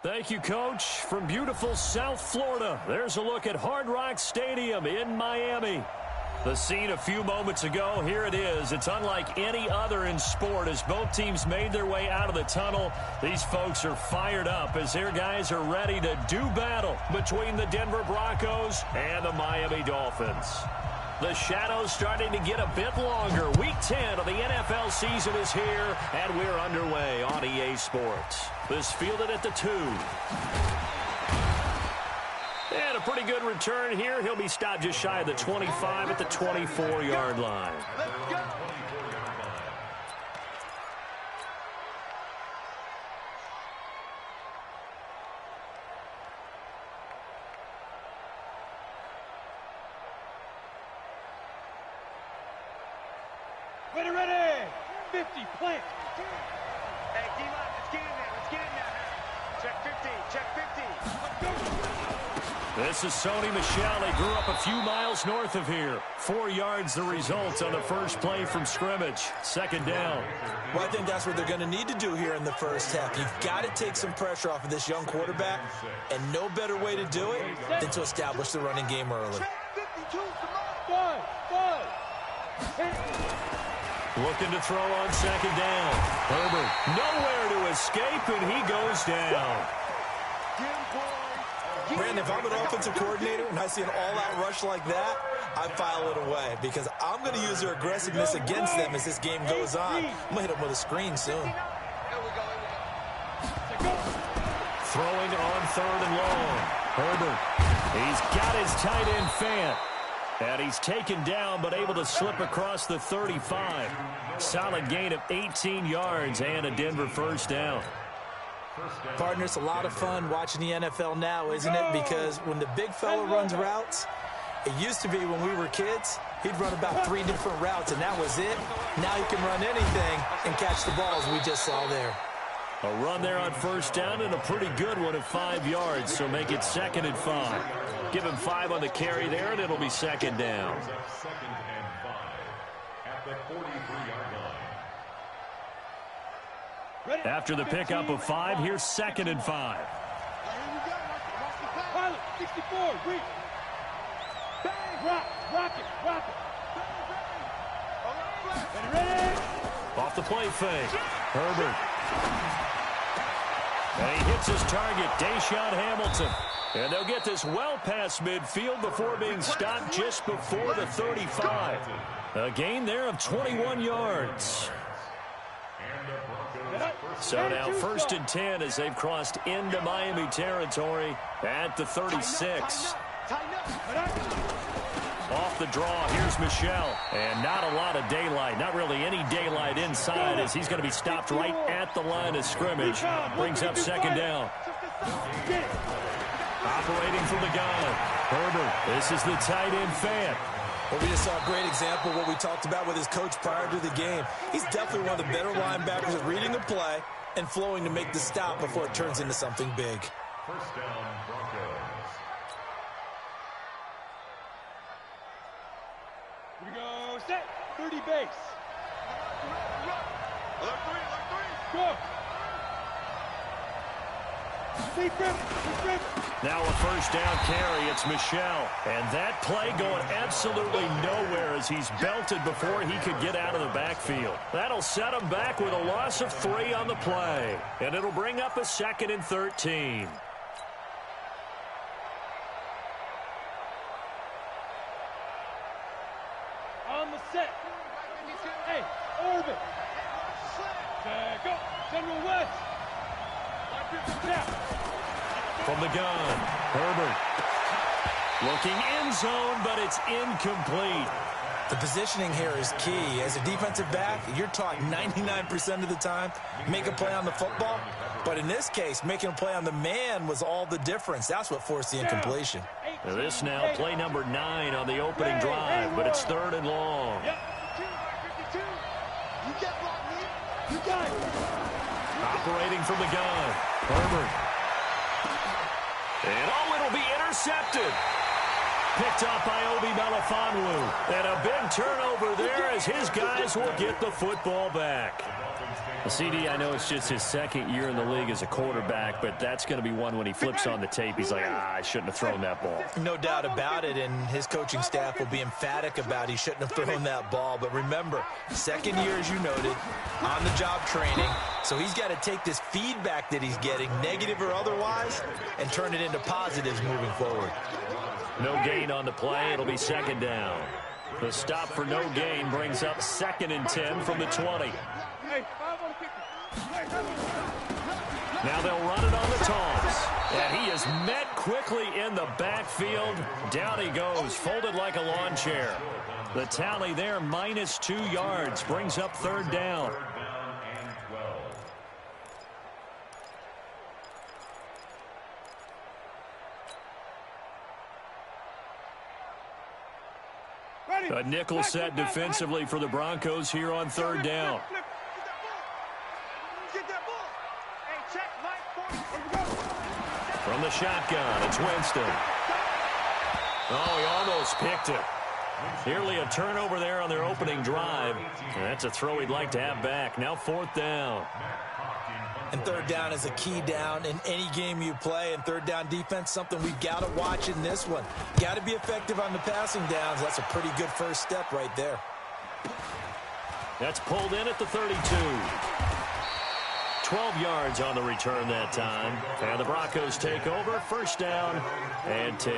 Thank you, Coach. From beautiful South Florida, there's a look at Hard Rock Stadium in Miami. The scene a few moments ago, here it is. It's unlike any other in sport as both teams made their way out of the tunnel. These folks are fired up as their guys are ready to do battle between the Denver Broncos and the Miami Dolphins. The shadows starting to get a bit longer. Week 10 of the NFL season is here, and we're underway on EA Sports. This fielded at the 2. And a pretty good return here. He'll be stopped just shy of the 25 at the 24-yard line. Let's go. Ready, ready! 50, plant! Hey, D-line, let's get in there. Let's get in there. Check 50, check 50. Let's go. This is Sony Michel. They grew up a few miles north of here. 4 yards the result on the first play from scrimmage. Second down. Well, I think that's what they're going to need to do here in the first half. You've got to take some pressure off of this young quarterback, and no better way to do it than to establish the running game early. One. Looking to throw on second down. Herbert nowhere to escape, and he goes down. Brandon, if I'm an offensive coordinator and I see an all-out rush like that, I file it away because I'm going to use their aggressiveness against them as this game goes on. I'm going to hit them with a screen soon. Throwing on third and long. Herbert, he's got his tight end Fant. And he's taken down but able to slip across the 35. Solid gain of 18 yards and a Denver first down. Partner, it's a lot of fun watching the NFL now, isn't it? Because when the big fella runs routes, it used to be when we were kids, he'd run about 3 different routes, and that was it. Now he can run anything and catch the balls we just saw there. A run there on first down and a pretty good one at 5 yards, so make it 2nd and 5. Give him 5 on the carry there, and it'll be second down. Second and 5 at the 43-yard line. After the pickup of 5, here's 2nd and 5. Pilot, 64, reach. Rock it. Ready? Off the play fake. Herbert. And he hits his target, Deshaun Hamilton. And they'll get this well past midfield before being stopped just before the 35. A gain there of 21 yards. So now 1st and 10 as they've crossed into Miami territory at the 36. Off the draw, here's Michel. And not a lot of daylight, not really any daylight inside as he's going to be stopped right at the line of scrimmage. Brings up second down. Operating from the gun. Herbert, this is the tight end Fant. Well, we just saw a great example of what we talked about with his coach prior to the game. He's definitely one of the better linebackers at reading the play and flowing to make the stop before it turns into something big. First down, Broncos. Here we go, set, 30 base. Alert three. Go. Now a first down carry. It's Michel. And that play going absolutely nowhere as he's belted before he could get out of the backfield. That'll set him back with a loss of 3 on the play. And it'll bring up a 2nd and 13. On the set. Hey, orbit. Go. General West. From the gun, Herbert. Looking end zone, but it's incomplete. The positioning here is key. As a defensive back, you're taught 99% of the time, make a play on the football. But in this case, making a play on the man was all the difference. That's what forced the incompletion. This now play number 9 on the opening drive, but it's 3rd and long. Operating from the gun, Herbert. And it'll be intercepted. picked up by Obi Melifonwu. And a big turnover there as his guys will get the football back. CD, I know it's just his second year in the league as a quarterback, but that's going to be one when he flips on the tape. He's like, I shouldn't have thrown that ball. No doubt about it, and his coaching staff will be emphatic about he shouldn't have thrown that ball. But remember, second year, as you noted, on-the-job training. So he's got to take this feedback that he's getting, negative or otherwise, and turn it into positives moving forward. No gain on the play. It'll be second down. The stop for no gain brings up 2nd and 10 from the 20. Now they'll run it on the toss. And he is met quickly in the backfield. Down he goes, folded like a lawn chair. The tally there, -2 yards, brings up 3rd down. A nickel set defensively for the Broncos here on 3rd down. From the shotgun, it's Winston. Oh, he almost picked it. Nearly a turnover there on their opening drive. And that's a throw he'd like to have back. Now 4th down. And 3rd down is a key down in any game you play. And 3rd down defense, something we've got to watch in this one. Got to be effective on the passing downs. That's a pretty good first step right there. That's pulled in at the 32. 12 yards on the return that time. And the Broncos take over. 1st down and 10.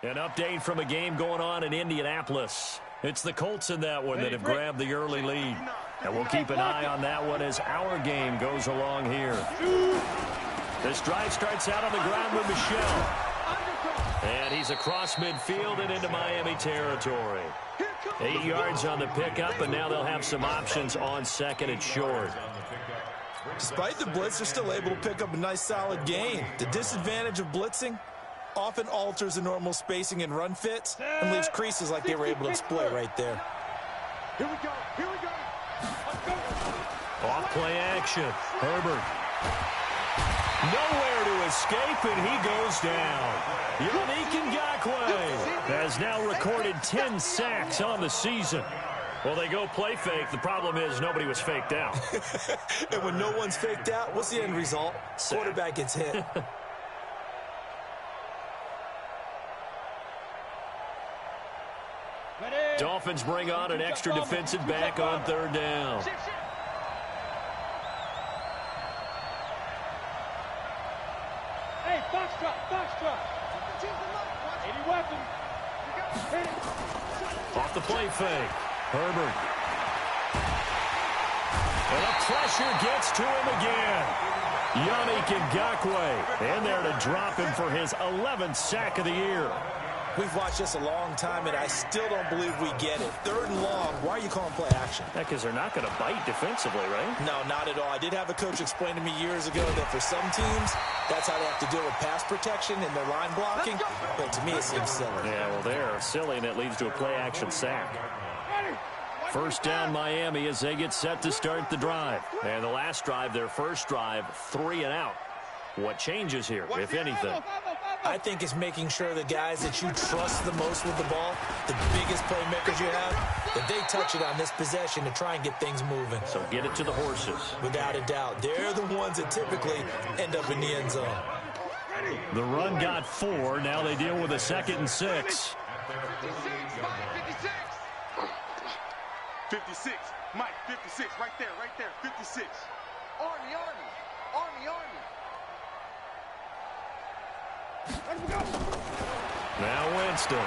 An update from a game going on in Indianapolis. It's the Colts in that one that have grabbed the early lead. And we'll keep an eye on that one as our game goes along here. This drive starts out on the ground with Michel. And he's across midfield and into Miami territory. 8 yards on the pickup, and now they'll have some options on 2nd and short. Despite the blitz, they're still able to pick up a nice solid gain. The disadvantage of blitzing often alters the normal spacing and run fits and leaves creases like they were able to exploit right there. Here we go. Here we go. Let's go. Off play action. Herbert. Nowhere to escape, and he goes down. Yannick Ngakoue has now recorded 10 sacks on the season. Well, they go play fake. The problem is nobody was faked out. And when no one's faked out, what's the end result? Quarterback gets hit. Dolphins bring on an extra defensive back on 3rd down. Hey, box drop. 80 weapons. Hit it. Off the play fake. Herbert. And a pressure gets to him again. Yannick Ngakoue in there to drop him for his 11th sack of the year. We've watched this a long time, and I still don't believe we get it. 3rd and long, why are you calling play action? Yeah, because they're not going to bite defensively, right? No, not at all. I did have a coach explain to me years ago that for some teams, that's how they have to deal with pass protection and their line blocking. But to me, it seems silly. Yeah, well, they're silly, and it leads to a play action sack. 1st down Miami as they get set to start the drive. And the last drive, their first drive, 3 and out. What changes here, if anything? I think it's making sure the guys that you trust the most with the ball, the biggest playmakers you have, that they touch it on this possession to try and get things moving. So get it to the horses. Without a doubt. They're the ones that typically end up in the end zone. The run got 4. Now they deal with a 2nd and 6. 56. Mike, 56. Right there. 56. Army. Now Winston.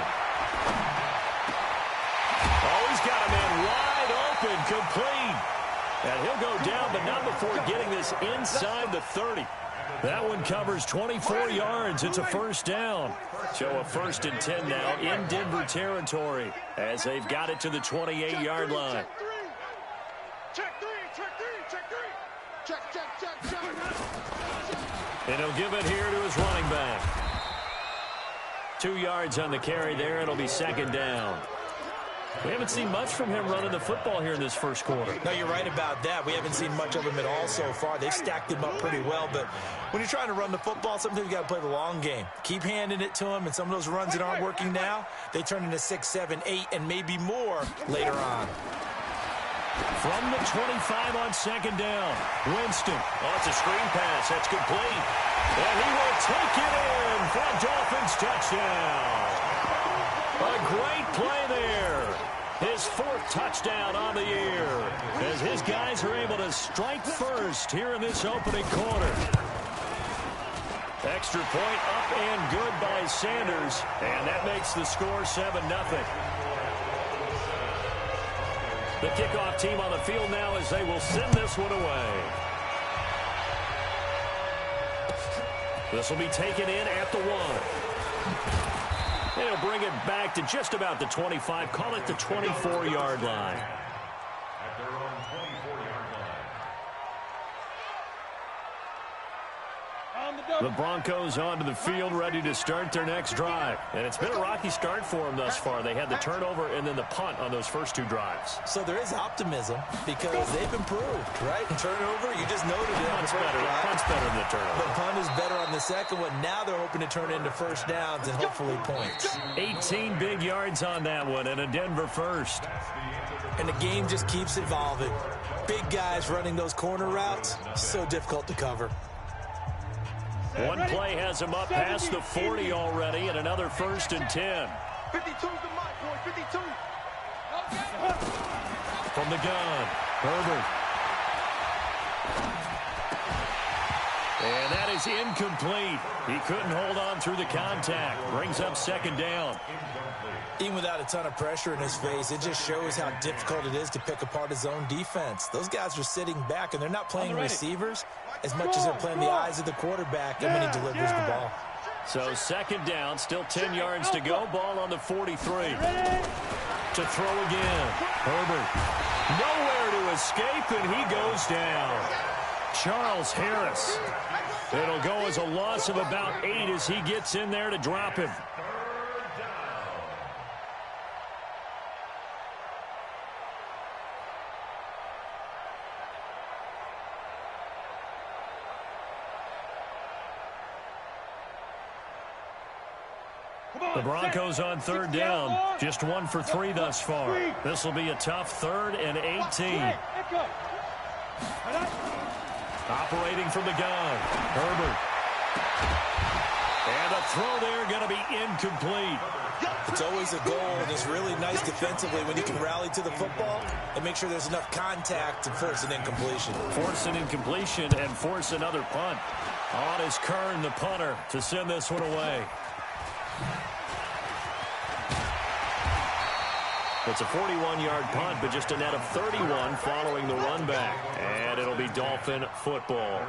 Oh, he's got a man wide open, complete. And he'll go down, but not before getting this inside the 30. That one covers 24 yards. It's a first down. So a 1st and 10 now in Denver territory as they've got it to the 28-yard line. Check three. Check. And he'll give it here to his running back. 2 yards on the carry there. It'll be 2nd down. We haven't seen much from him running the football here in this first quarter. No, you're right about that. We haven't seen much of him at all so far. They've stacked him up pretty well, but when you're trying to run the football, sometimes you got to play the long game. Keep handing it to him, and some of those runs that aren't working now, they turn into 6, 7, 8, and maybe more later on. From the 25 on 2nd down, Winston. Oh, it's a screen pass. That's complete. And he will take it in for a Dolphins touchdown. A great play there. His 4th touchdown on the year as his guys are able to strike first here in this opening quarter. Extra point up and good by Sanders, and that makes the score 7-0. The kickoff team on the field now as they will send this one away. This will be taken in at the 1. They'll bring it back to just about the 25. Call it the 24-yard line. At their own 24-yard line. The Broncos onto the field, ready to start their next drive. And it's been a rocky start for them thus far. They had the turnover and then the punt on those first 2 drives. So there is optimism because they've improved, right? Turnover, you just noted it. Punt's better than the turnover. The punt is better on the second one. Now they're hoping to turn it into first downs and hopefully points. 18 big yards on that one and a Denver first. And the game just keeps evolving. Big guys running those corner routes, so difficult to cover. One play has him up past the 40 already and another 1st and 10. 52's the mark, boy. 52. From the gun, Herbert. And that is incomplete. He couldn't hold on through the contact. Brings up 2nd down. Even without a ton of pressure in his face, it just shows how difficult it is to pick apart his own defense. Those guys are sitting back, and they're not playing receivers as much as they're playing the eyes of the quarterback and when he delivers the ball. So 2nd down, still 10 yards to go. Ball on the 43. To throw again. Herbert. Nowhere to escape, and he goes down. Charles Harris. It'll go as a loss of about 8 as he gets in there to drop him. The Broncos on 3rd down. Just 1 for 3 thus far. This will be a tough 3rd and 18. Operating from the gun. Herbert. And a throw there going to be incomplete. It's always a goal, and it's really nice defensively when you can rally to the football and make sure there's enough contact to force an incompletion. Force an incompletion and force another punt. On is Kern, the punter, to send this one away. It's a 41-yard punt, but just a net of 31 following the run back. And it'll be Dolphin football.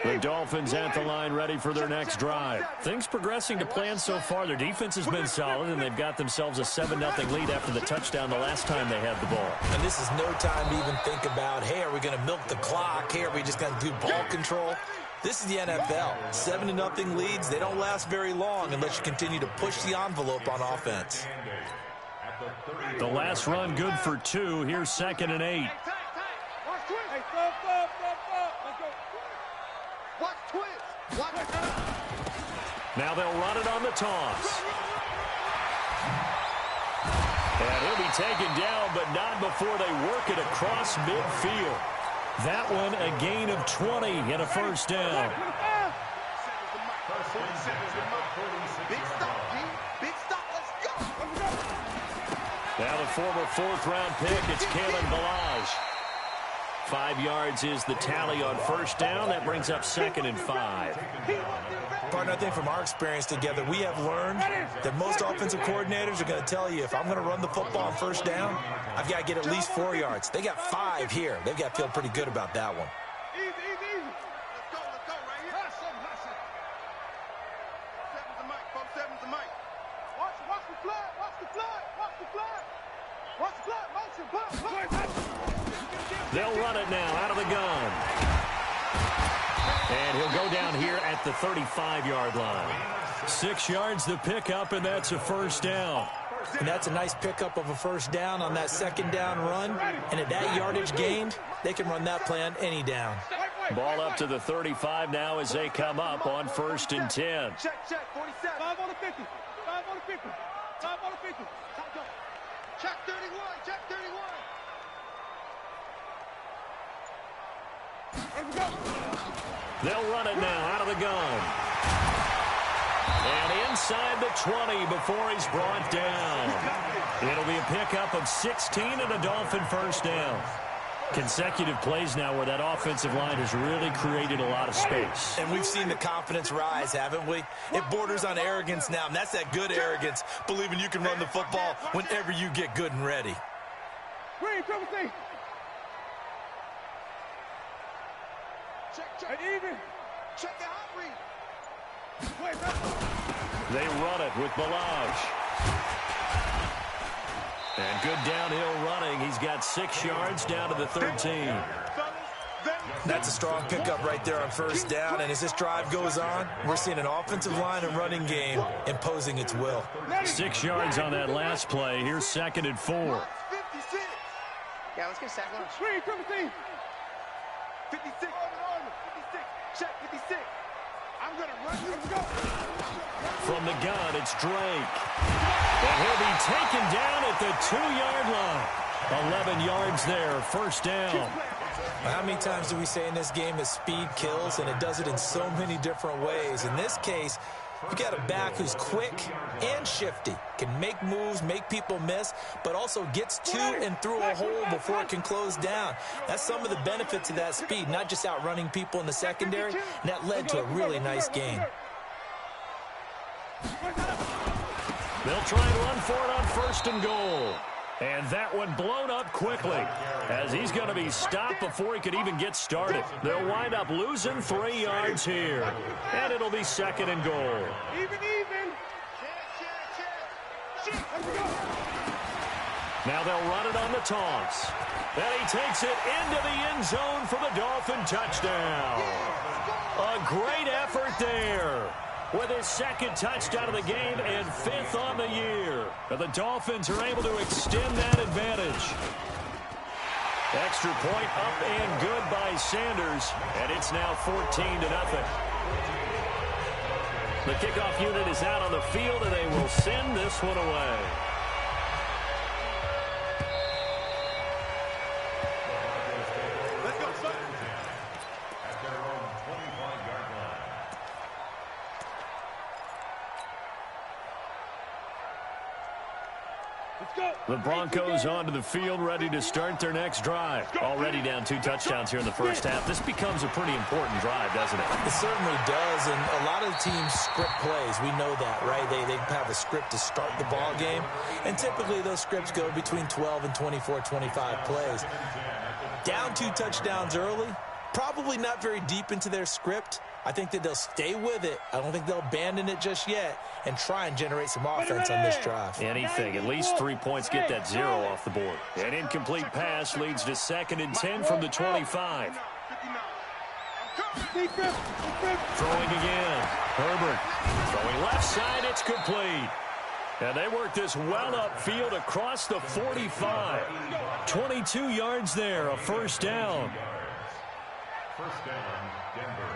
The Dolphins at the line ready for their next drive. Things progressing to plan so far. Their defense has been solid, and they've got themselves a 7-0 lead after the touchdown the last time they had the ball. And this is no time to even think about, hey, are we going to milk the clock? Hey, are we just going to do ball control? This is the NFL. 7-0 leads, they don't last very long unless you continue to push the envelope on offense. The last run good for 2. Here's 2nd and 8. Now they'll run it on the toss. And he'll be taken down, but not before they work it across midfield. That one a gain of 20 and a first down. Now the former 4th-round pick, it's Kalen Ballage. 5 yards is the tally on first down. That brings up 2nd and 5. Part partner, I think from our experience together, we have learned that most offensive coordinators are going to tell you, if I'm going to run the football on first down, I've got to get at least 4 yards. They got 5 here. They've got to feel pretty good about that one. Easy, easy, easy. Let's go right here. Hustle. 7's the mic, folks. 7's the mic. Watch the flood. Watch the flood. Watch the flood. Watch the flood. Motion. Blood. They'll run it now out of the gun. And he'll go down here at the 35-yard line. 6 yards to pick up, and that's a first down. And that's a nice pickup of a first down on that second down run. And at that yardage gained, they can run that play on any down. Ball up to the 35 now as they come up on 1st and 10. Check. 47. 5 on the 50. 5 on the 50. 5 on the 50. Check 31. Check 31. Let's go. They'll run it now out of the gun. And inside the 20 before he's brought down. It'll be a pickup of 16 and a Dolphin first down. Consecutive plays now where that offensive line has really created a lot of space. And we've seen the confidence rise, haven't we? It borders on arrogance now, and that's that good arrogance, believing you can run the football whenever you get good and ready. Green, triple C. Check. Even. Check the hot read. They run it with Balaj. And good downhill running. He's got 6 yards down to the 13. That's a strong pickup right there on first down. And as this drive goes on, we're seeing an offensive line and running game imposing its will. 6 yards on that last play. Here's 2nd and 4. 56. Yeah, let's get sack lunch. Green, triple C. 56. 56. Check 56. I'm going to run you. Let's go. From the gun, it's Drake. And he'll be taken down at the 2-yard line. 11 yards there, first down. How many times do we say in this game that speed kills, and it does it in so many different ways? In this case, you got a back who's quick and shifty, can make moves, make people miss, but also gets to and through a hole before it can close down. That's some of the benefits of that speed, not just outrunning people in the secondary, and that led to a really nice game. They'll try and run for it on 1st and goal. And that one blown up quickly as he's going to be stopped before he could even get started. They'll wind up losing 3 yards here. And it'll be 2nd and goal. Even. Now they'll run it on the toss. And he takes it into the end zone for the Dolphin touchdown. A great effort there. With his 2nd touchdown of the game and 5th on the year. And the Dolphins are able to extend that advantage. Extra point up and good by Sanders. And it's now 14-0. The kickoff unit is out on the field, and they will send this one away. Let's go, son. At their own 25-yard line. The Broncos onto the field, ready to start their next drive. Already down 2 touchdowns here in the first half. This becomes a pretty important drive, doesn't it? It certainly does, and a lot of the teams script plays. We know that, right? They have a script to start the ball game, and typically those scripts go between 12 and 24, 25 plays. Down 2 touchdowns early, probably not very deep into their script. I think that they'll stay with it. I don't think they'll abandon it just yet and try and generate some offense on this drive. Anything, at least 3 points, get that 0 off the board. An incomplete pass leads to 2nd and 10 from the 25. Throwing again. Herbert throwing left side. It's complete. And they work this well upfield across the 45. 22 yards there, a first down. First down, Denver.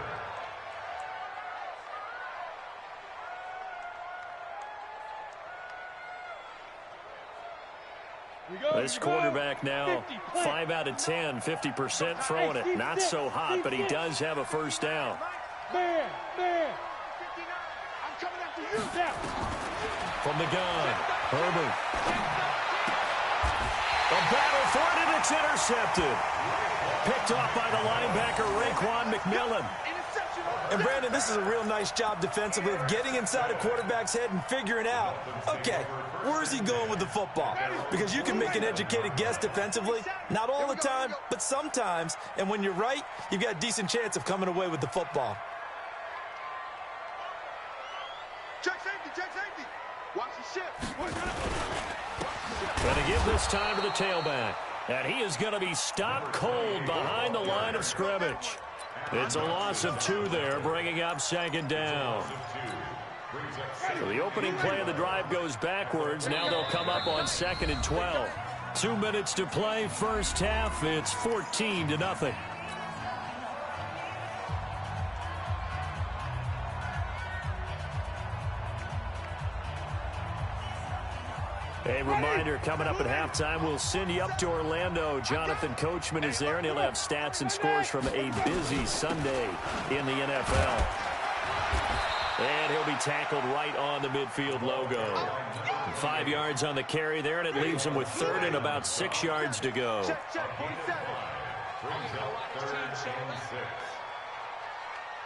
This quarterback now 5 out of 10, 50% throwing it. Not so hot, but he does have a first down. Man. I'm coming after you. From the gun, Herbert. A battle for it, and it's intercepted. Picked off by the linebacker, Raekwon McMillan. And, Brandon, this is a real nice job defensively of getting inside a quarterback's head and figuring out, okay, where's he going with the football? Because you can make an educated guess defensively, not all the time, but sometimes. And when you're right, you've got a decent chance of coming away with the football. Check safety. Watch the shift. Going to give this time to the tailback. And he is going to be stopped cold behind the line of scrimmage. It's a loss of 2 there, bringing up second down. So the opening play of the drive goes backwards. Now they'll come up on 2nd and 12. 2 minutes to play, first half. It's 14-0. A reminder, coming up at halftime, we'll send you up to Orlando. Jonathan Coachman is there, and he'll have stats and scores from a busy Sunday in the NFL. And he'll be tackled right on the midfield logo. 5 yards on the carry there, and it leaves him with 3rd and about 6 yards to go. Check, 47.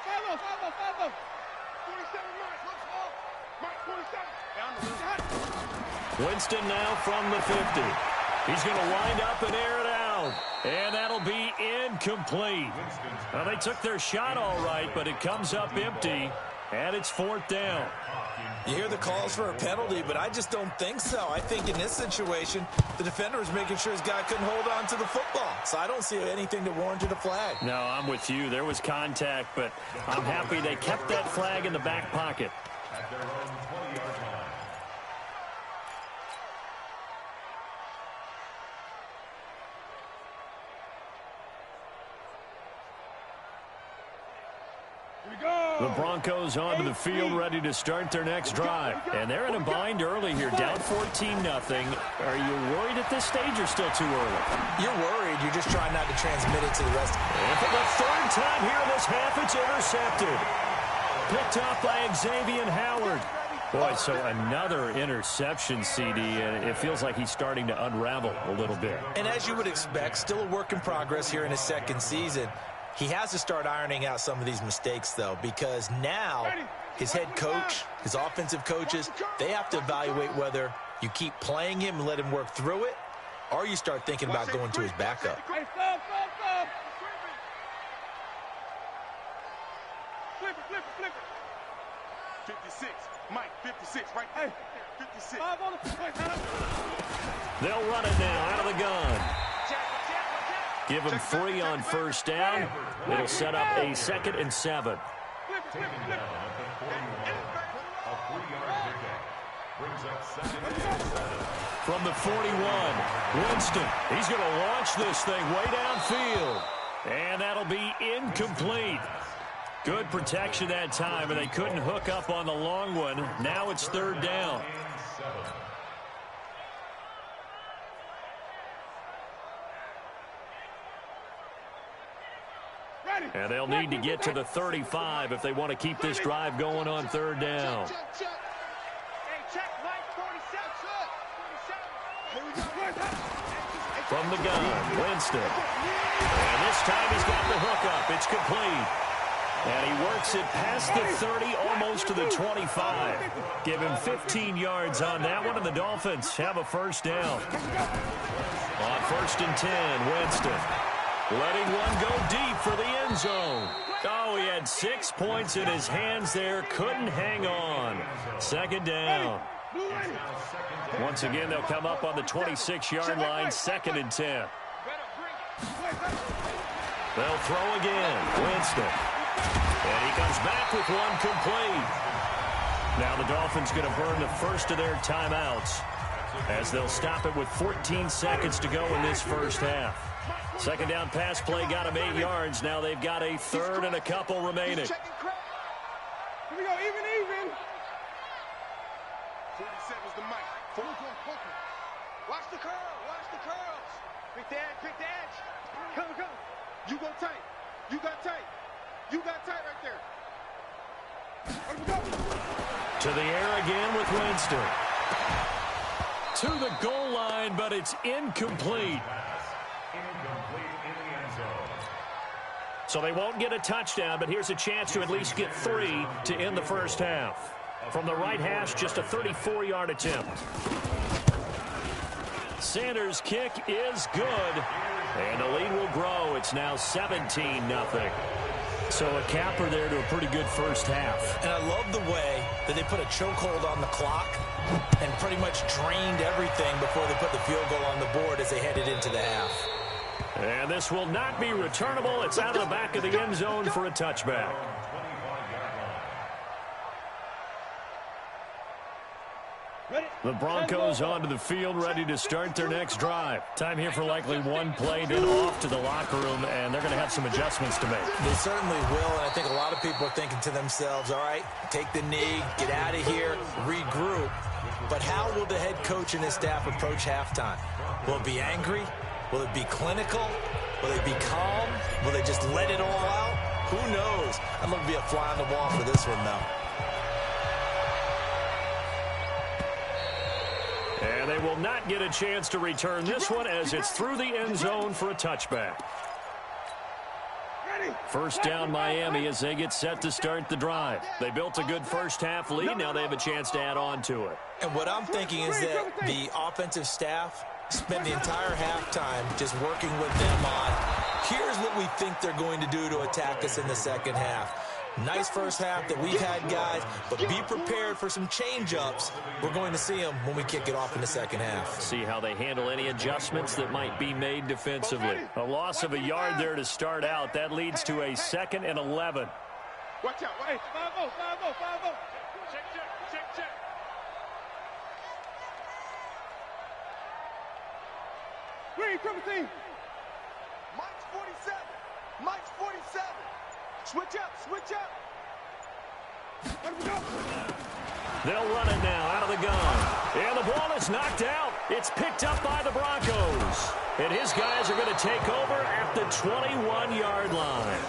Follow. 27 miles. Let's go. Mike, 27. Winston now from the 50. He's going to wind up and air it out. And that'll be incomplete. Well, they took their shot all right, but it comes up empty, and it's 4th down. You hear the calls for a penalty, but I just don't think so. I think in this situation, the defender was making sure his guy couldn't hold on to the football. So I don't see anything to warrant a flag. No, I'm with you. There was contact, but I'm happy they kept that flag in the back pocket. At their own 20-yard line. The Broncos onto the field, ready to start their next drive. And they're in a bind early here, down 14-0. Are you worried at this stage or still too early? You're worried. You're just trying not to transmit it to the rest. And for the 3rd time here in this half, it's intercepted. Picked off by Xavier Howard. Boy, so another interception, CD, and it feels like he's starting to unravel a little bit. And as you would expect, still a work in progress here in his 2nd season. He has to start ironing out some of these mistakes, though, because now his head coach, his offensive coaches, they have to evaluate whether you keep playing him and let him work through it, or you start thinking about going to his backup. Hey, stop. Flip it. 56. Mike, 56. Right there. 56. 5 on the field. They'll run it now out of the gun. Give him 3 on 1st down. It'll set up a 2nd and 7. Taken down at the 41. A 3-yard pickup. Brings up 2nd and 7. From the 41, Winston. He's going to launch this thing way downfield. And that'll be incomplete. Good protection that time, and they couldn't hook up on the long one. Now it's 3rd down. And they'll need to get to the 35 if they want to keep this drive going on 3rd down. Hey, check, Mike, 47. From the gun, Winston. And this time he's got the hookup. It's complete. And he works it past the 30, almost to the 25. Give him 15 yards on that one, and the Dolphins have a 1st down. On 1st and 10, Winston. Letting one go deep for the end zone. Oh, he had 6 points in his hands there. Couldn't hang on. 2nd down. Once again, they'll come up on the 26-yard line. 2nd and 10. They'll throw again. Winston. And he comes back with one complete. Now the Dolphins going to burn the first of their timeouts as they'll stop it with 14 seconds to go in this first half. 2nd down pass play got him 8 yards. Now they've got a 3rd and a couple remaining. Here we go, even. 47's the mic. Watch the curls. Pick the edge. Come. You go tight. You got tight right there. To the air again with Winston. To the goal line, but it's incomplete. Incomplete in the end zone. So they won't get a touchdown, but here's a chance to at least get 3 to end the first half. From the right hash, just a 34-yard attempt. Sanders' kick is good, and the lead will grow. It's now 17-0. So a capper there to a pretty good first half. And I love the way that they put a chokehold on the clock and pretty much drained everything before they put the field goal on the board as they headed into the half. And this will not be returnable. It's out of the back of the end zone for a touchback. The Broncos onto the field, ready to start their next drive. Time here for likely one play, then off to the locker room, and they're going to have some adjustments to make. They certainly will, and I think a lot of people are thinking to themselves, all right, take the knee, get out of here, regroup. But how will the head coach and his staff approach halftime? Will it be angry? Will it be clinical? Will they be calm? Will they just let it all out? Who knows? I'd love to be a fly on the wall for this one, though. And they will not get a chance to return this one as it's through the end zone for a touchback. First down Miami as they get set to start the drive. They built a good first half lead. Now they have a chance to add on to it. And what I'm thinking is that the offensive staff spent the entire halftime just working with them on, here's what we think they're going to do to attack us in the second half. Nice first half that we've had, guys, but be prepared for some change-ups. We're going to see them when we kick it off in the second half. See how they handle any adjustments that might be made defensively. A loss of a yard there to start out. That leads to a 2nd and 11. Watch out. Hey, 5-0, 5-0, 5-0. Check. Green, triple team. Mike's 47. Mike's 47. Switch up. Let me go. They'll run it now out of the gun. And the ball is knocked out. It's picked up by the Broncos. And his guys are going to take over at the 21-yard line.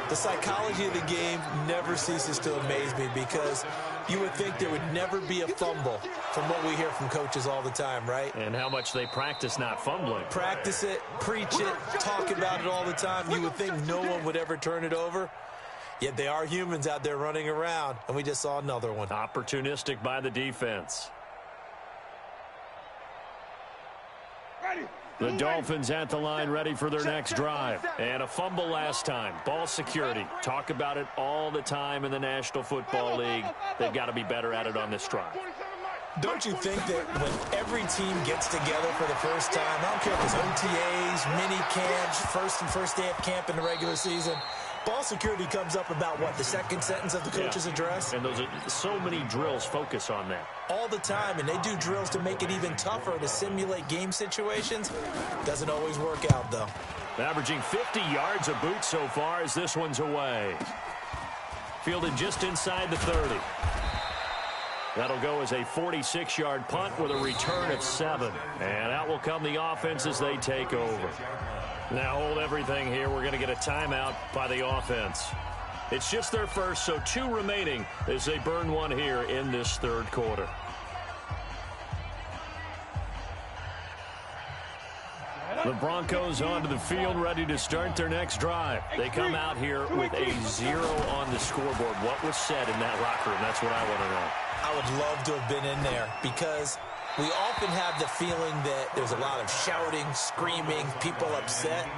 The psychology of the game never ceases to amaze me because you would think there would never be a fumble from what we hear from coaches all the time, right? And how much they practice not fumbling. Practice it, preach it, talk about it all the time. You would think no one would ever turn it over. Yet they are humans out there running around, and we just saw another one. Opportunistic by the defense. Ready. The Dolphins at the line ready for their next drive. And a fumble last time. Ball security. Talk about it all the time in the National Football League. They've got to be better at it on this drive. Don't you think that when every team gets together for the first time, I don't care if it's OTAs, mini camps, first day of camp in the regular season, ball security comes up about what, the second sentence of the coach's address? And those are so many drills focus on that. All the time, and they do drills to make it even tougher to simulate game situations. Doesn't always work out, though. Averaging 50 yards a boot so far as this one's away. Fielded just inside the 30. That'll go as a 46-yard punt with a return of 7. And out will come the offense as they take over. Now hold everything here. We're going to get a timeout by the offense. It's just their first, so 2 remaining as they burn one here in this third quarter. The Broncos onto the field ready to start their next drive. They come out here with a 0 on the scoreboard. What was said in that locker room? That's what I want to know. I would love to have been in there because we often have the feeling that there's a lot of shouting, screaming, people upset.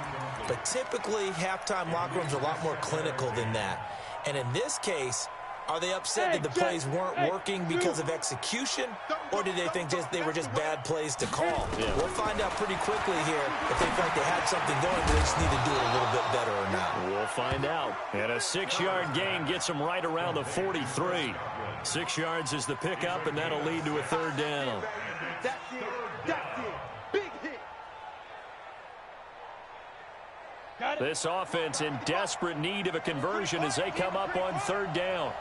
But typically, halftime locker rooms are a lot more clinical than that. And in this case, are they upset that the plays weren't working because of execution? Or did they think they were just bad plays to call? Yeah. We'll find out pretty quickly here if they felt they had something going, but they just need to do it a little bit better or not. We'll find out. And a 6-yard gain gets them right around the 43. 6 yards is the pickup, and that'll lead to a third down. That's it. Big hit. Got it. This offense in desperate need of a conversion as they come up on third down.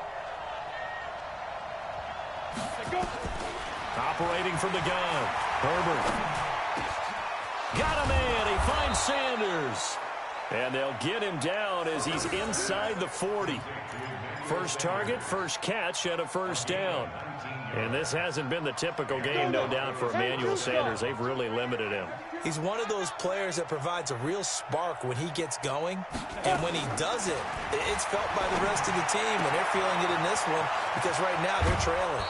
Go. Operating from the gun. Herbert. Got a man. He finds Sanders. And they'll get him down as he's inside the 40. First target, first catch, and a first down. And this hasn't been the typical game, no doubt, for Emmanuel Sanders. They've really limited him. He's one of those players that provides a real spark when he gets going. And when he does it, it's felt by the rest of the team, and they're feeling it in this one because right now they're trailing.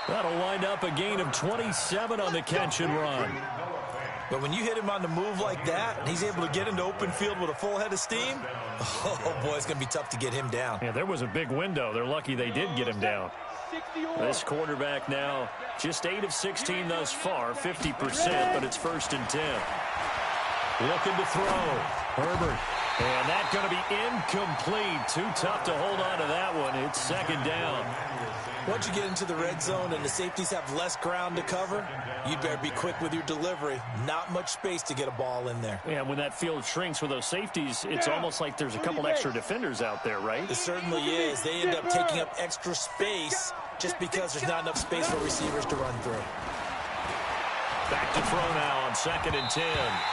That'll wind up a gain of 27 on the catch and run. But when you hit him on the move like that, and he's able to get into open field with a full head of steam, oh, boy, it's going to be tough to get him down. Yeah, there was a big window. They're lucky they did get him down. This quarterback now just 8 of 16 thus far, 50%, but it's 1st and 10. Looking to throw. Herbert. And that's going to be incomplete. Too tough to hold on to that one. It's 2nd down. Once you get into the red zone and the safeties have less ground to cover, you'd better be quick with your delivery. Not much space to get a ball in there. Yeah, when that field shrinks with those safeties, it's almost like there's a couple extra defenders out there, right? It certainly is. They end up taking up extra space just because there's not enough space for receivers to run through. Back to throw now on 2nd and 10.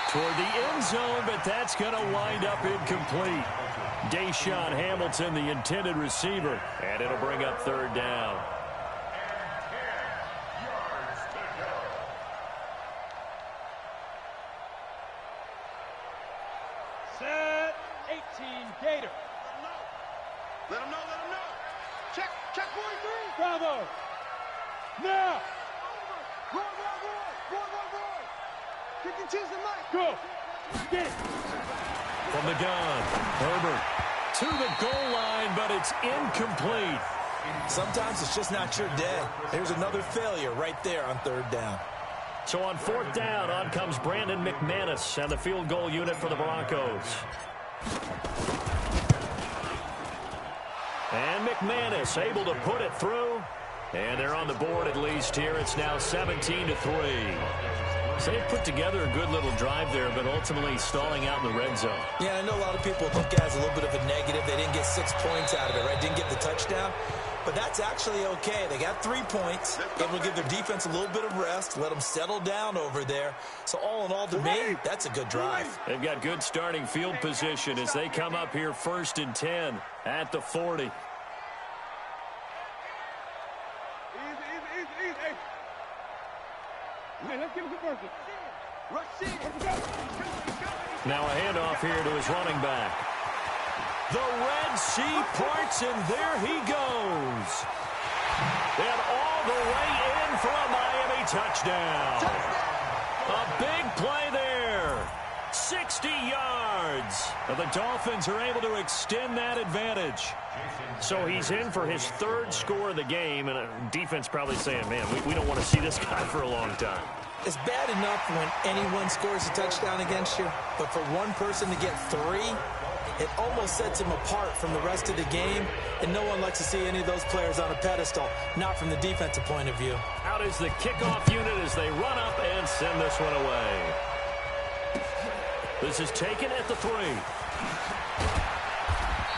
Toward the end zone, but that's going to wind up incomplete. Deshaun Hamilton, the intended receiver, and it'll bring up 3rd down. Set 18 Gator. Let him know, let him know. Check 43. Bravo. Now. Roy. Kick and cheese the mic. Go. Get it. From the gun, Herbert to the goal line, but it's incomplete. Sometimes it's just not your day. There's another failure right there on 3rd down. So on 4th down, on comes Brandon McManus and the field goal unit for the Broncos. And McManus able to put it through. And they're on the board at least here. It's now 17-3. So they put together a good little drive there, but ultimately stalling out in the red zone. Yeah, I know a lot of people look at it as a little bit of a negative. They didn't get 6 points out of it, right? Didn't get the touchdown. But that's actually okay. They got 3 points. Able to give their defense a little bit of rest, let them settle down over there. So all in all, to me, that's a good drive. They've got good starting field position as they come up here 1st and 10 at the 40. Easy. Man, let's give him a conversion. Rush in. Now a handoff here to his running back. The Red Sea parts, and there he goes. And all the way in for a Miami touchdown. A big play there. 60 yards. The Dolphins are able to extend that advantage. So he's in for his 3rd score of the game, and defense probably saying, man, we don't want to see this guy for a long time. It's bad enough when anyone scores a touchdown against you, but for one person to get 3, it almost sets him apart from the rest of the game, and no one likes to see any of those players on a pedestal, not from the defensive point of view. Out is the kickoff unit as they run up and send this one away. This is taken at the 3.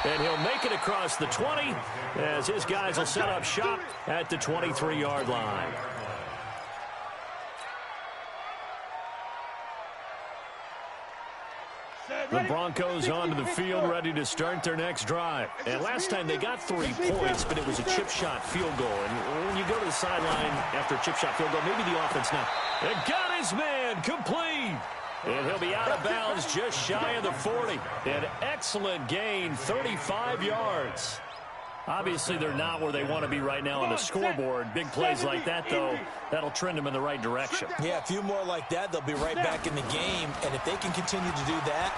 And he'll make it across the 20 as his guys will set up shop at the 23-yard line. The Broncos onto the field, ready to start their next drive. And last time they got 3 points, but it was a chip shot field goal. And when you go to the sideline after a chip shot field goal, maybe the offense now. And got his man complete. And he'll be out of bounds just shy of the 40. An excellent gain, 35 yards. Obviously, they're not where they want to be right now on the scoreboard. Big plays like that, though, that'll trend them in the right direction. Yeah, a few more like that, they'll be right back in the game. And if they can continue to do that,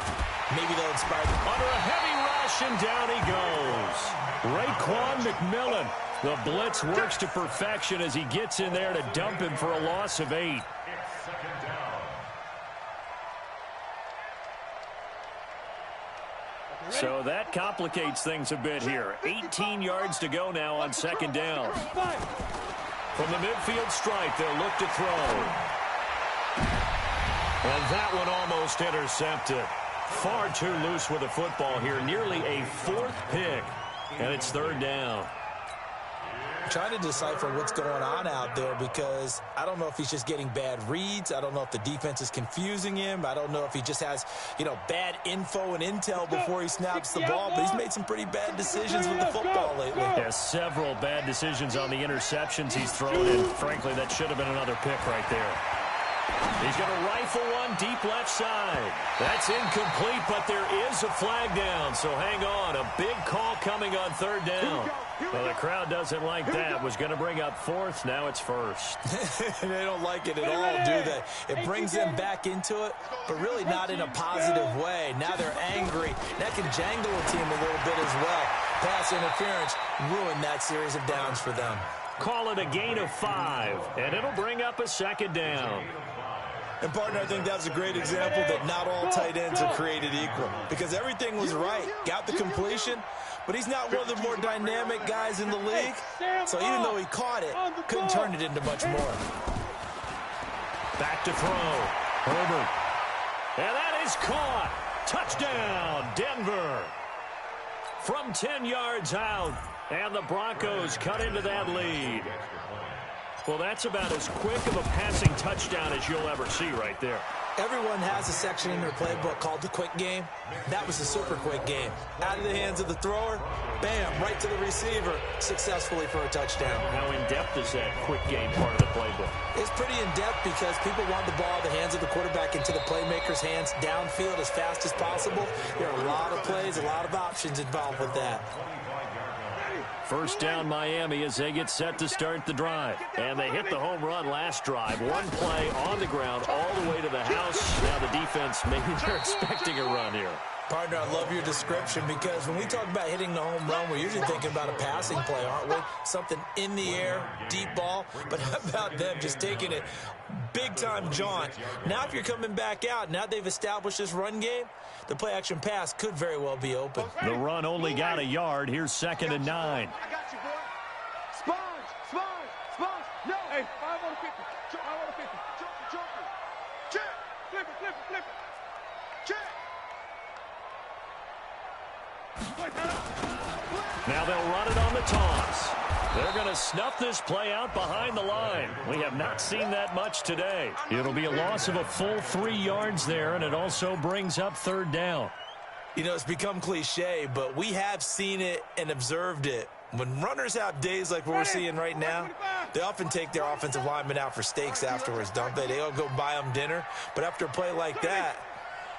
maybe they'll inspire them. Under a heavy rush, and down he goes. Raekwon McMillan. The blitz works to perfection as he gets in there to dump him for a loss of 8. So that complicates things a bit here. 18 yards to go now on 2nd down. From the midfield stripe, they'll look to throw. And that one almost intercepted. Far too loose with the football here. Nearly a 4th pick. And it's 3rd down. Trying to decipher what's going on out there because I don't know if he's just getting bad reads. I don't know if the defense is confusing him. I don't know if he just has, bad info and intel before he snaps the ball. But he's made some pretty bad decisions with the football lately. Yeah, several bad decisions on the interceptions he's thrown in. Frankly, that should have been another pick right there. He's going to rifle one deep left side. That's incomplete, but there is a flag down, so hang on. A big call coming on third down. Well, the crowd doesn't like that. Was going to bring up fourth. Now it's first. They don't like it at all, do they? It brings them back into it, but really not in a positive way. Now they're angry. That can jangle a team a little bit as well. Pass interference ruined that series of downs for them. Call it a gain of 5, and it'll bring up a second down. And, partner, I think that's a great example that not all tight ends are created equal, because everything was right. Got the completion, but he's not one of the more dynamic guys in the league. So even though he caught it, couldn't turn it into much more. Back to throw. Herbert. And that is caught. Touchdown, Denver. From 10 yards out, and the Broncos cut into that lead. Well, that's about as quick of a passing touchdown as you'll ever see right there. Everyone has a section in their playbook called the quick game. That was the super quick game. Out of the hands of the thrower, bam, right to the receiver, successfully for a touchdown. How in-depth is that quick game part of the playbook? It's pretty in-depth because people want the ball out of the hands of the quarterback into the playmaker's hands downfield as fast as possible. There are a lot of plays, a lot of options involved with that. First down Miami as they get set to start the drive. And they hit the home run last drive. One play on the ground all the way to the house. Now the defense, maybe they're expecting a run here. Partner, I love your description because when we talk about hitting the home run, we're usually thinking about a passing play, aren't we? Something in the air, deep ball. But how about them just taking it big-time jaunt? Now if you're coming back out, now they've established this run game, the play-action pass could very well be open. The run only got a yard. Here's 2nd and 9. I got you, boy. Sponge. No. Hey, 5 on 50. 5 on 50. Joker. Check. Flip it. Check. Now they'll run it on the toss. They're going to snuff this play out behind the line. We have not seen that much today. It'll be a loss of a full 3 yards there, and it also brings up third down. You know, it's become cliche, but we have seen it and observed it. When runners have days like what we're seeing right now, they often take their offensive linemen out for steaks afterwards, don't they? They all go buy them dinner. But after a play like that,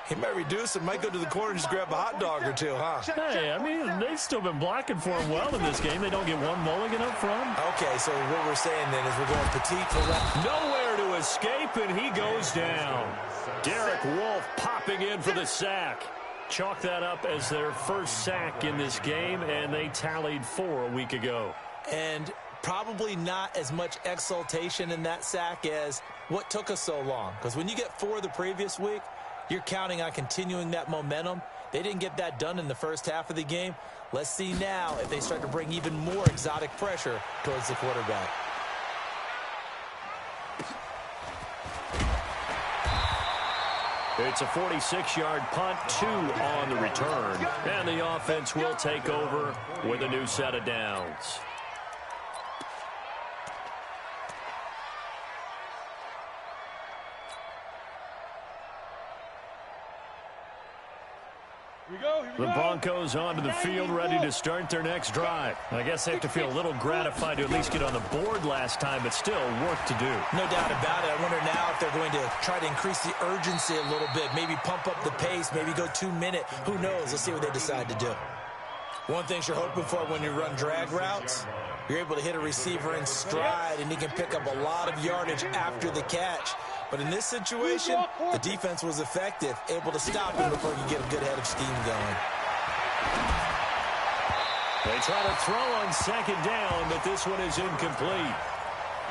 he might reduce it, might go to the corner and just grab a hot dog or two, huh? Hey, I mean, they've still been blocking for him well in this game. They don't get one mulligan up front. Okay, so what we're saying then is we're going petite for left. Nowhere to escape, and he goes down. Derek Wolfe popping in for the sack. Chalk that up as their first sack in this game, and they tallied 4 a week ago. And probably not as much exultation in that sack as what took us so long. Because when you get 4 the previous week, you're counting on continuing that momentum. They didn't get that done in the first half of the game. Let's see now if they start to bring even more exotic pressure towards the quarterback. It's a 46-yard punt, 2 on the return. And the offense will take over with a new set of downs. The Broncos onto the field, ready to start their next drive. I guess they have to feel a little gratified to at least get on the board last time, but still work to do. No doubt about it. I wonder now if they're going to try to increase the urgency a little bit, maybe pump up the pace, maybe go 2-minute. Who knows? Let's see what they decide to do. One thing you're hoping for when you run drag routes, you're able to hit a receiver in stride, and he can pick up a lot of yardage after the catch. But in this situation, the defense was effective, able to stop him before he could get a good head of steam going. They try to throw on 2nd down, but this one is incomplete.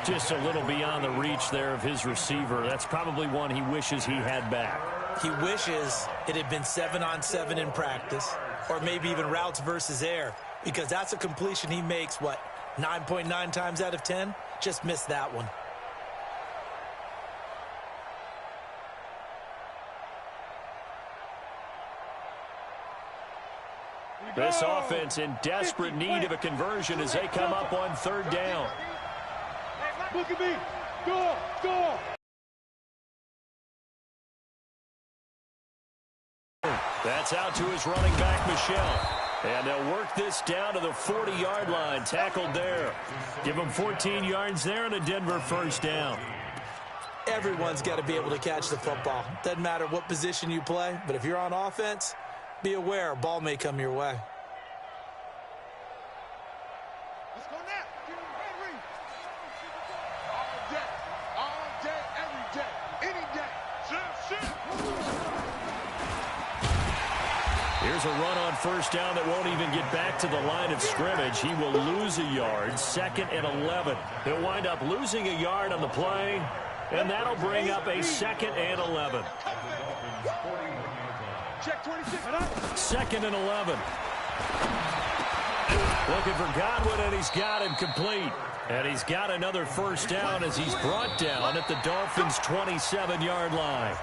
Just a little beyond the reach there of his receiver. That's probably one he wishes he had back. He wishes it had been 7-on-7 in practice, or maybe even routes versus air, because that's a completion he makes, 9.9 times out of 10? Just missed that one. This offense in desperate need of a conversion as they come up on 3rd down. Look at me. Go. That's out to his running back, Michelle. And they'll work this down to the 40-yard line. Tackled there. Give him 14 yards there and a Denver first down. Everyone's got to be able to catch the football. Doesn't matter what position you play, but if you're on offense, be aware a ball may come your way. Let's go now. Henry. All day, every day, any day. Shit. Here's a run on first down that won't even get back to the line of scrimmage. He will lose a yard, 2nd and 11. He'll wind up losing a yard on the play, and that'll bring up a 2nd and 11. Check 26. 2nd and 11. Looking for Godwin, and he's got him complete. And he's got another first down as he's brought down at the Dolphins' 27-yard line.